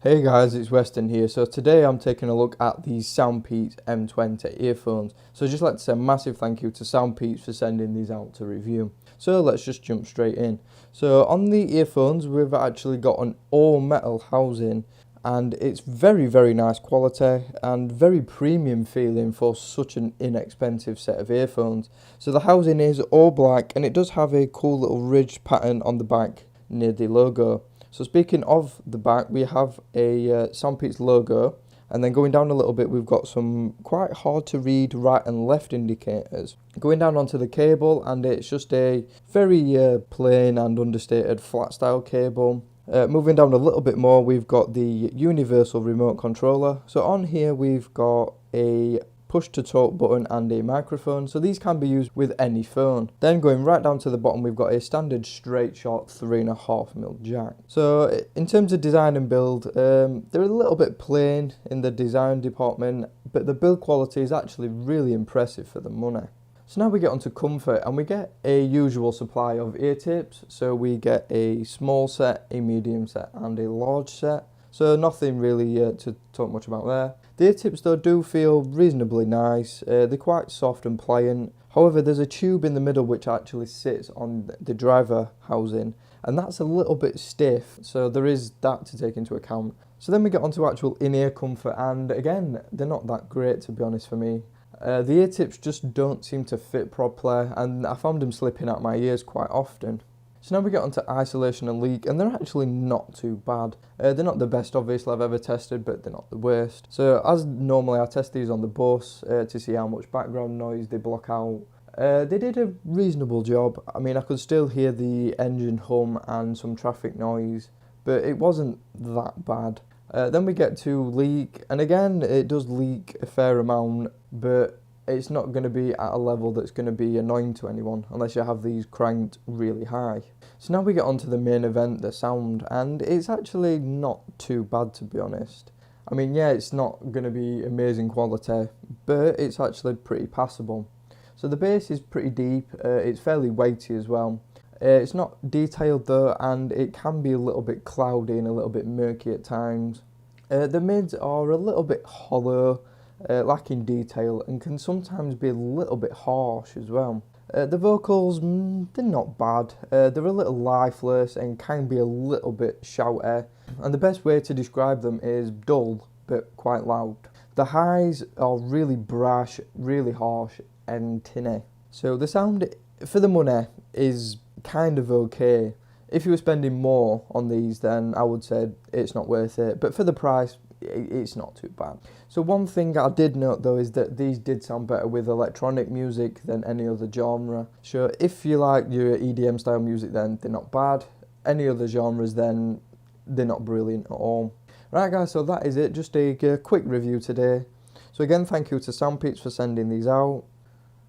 Hey guys, it's Weston here. So today I'm taking a look at these SoundPeats M20 earphones. So I'd just like to say a massive thank you to SoundPeats for sending these out to review. So let's just jump straight in. So on the earphones we've actually got an all metal housing, and it's very nice quality and very premium feeling for such an inexpensive set of earphones. So the housing is all black and it does have a cool little ridge pattern on the back near the logo. So speaking of the back, we have a SoundPeats logo, and then going down a little bit we've got some quite hard to read right and left indicators. Going down onto the cable, and it's just a very plain and understated flat style cable. Moving down a little bit more, we've got the universal remote controller. So on here we've got a push to talk button and a microphone, so these can be used with any phone. Then going right down to the bottom we've got a standard straight shot 3.5mm jack. So in terms of design and build, they're a little bit plain in the design department, but the build quality is actually really impressive for the money. So now we get onto comfort, and we get a usual supply of ear tips. So we get a small set, a medium set and a large set. So nothing really to talk much about there. The ear tips though do feel reasonably nice. They're quite soft and pliant. However, there's a tube in the middle which actually sits on the driver housing, and that's a little bit stiff, so there is that to take into account. So then we get onto actual in-ear comfort, and again, they're not that great to be honest for me. The ear tips just don't seem to fit properly, and I found them slipping out my ears quite often. So now we get onto isolation and leak, and they're actually not too bad. They're not the best obviously I've ever tested, but they're not the worst. So as normally I test these on the bus to see how much background noise they block out. They did a reasonable job. I mean, I could still hear the engine hum and some traffic noise, but it wasn't that bad. Then we get to leak, and again it does leak a fair amount, but it's not going to be at a level that's going to be annoying to anyone unless you have these cranked really high. So now we get onto the main event, the sound, and it's actually not too bad to be honest. I mean, yeah, it's not going to be amazing quality, but it's actually pretty passable. So the bass is pretty deep, it's fairly weighty as well. It's not detailed though, and it can be a little bit cloudy and a little bit murky at times. The mids are a little bit hollow, lacking detail, and can sometimes be a little bit harsh as well. The vocals, they're not bad. They're a little lifeless and can be a little bit shouty, and the best way to describe them is dull but quite loud. The highs are really brash, really harsh and tinny. So the sound for the money is kind of okay. If you were spending more on these, then I would say it's not worth it, but for the price it's not too bad. So one thing I did note though is that these did sound better with electronic music than any other genre. So if you like your EDM style music, then they're not bad. Any other genres, then they're not brilliant at all. Right guys, so that is it, just a quick review today. So again, thank you to SoundPeats for sending these out.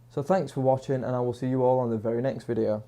So thanks for watching, and I will see you all on the very next video.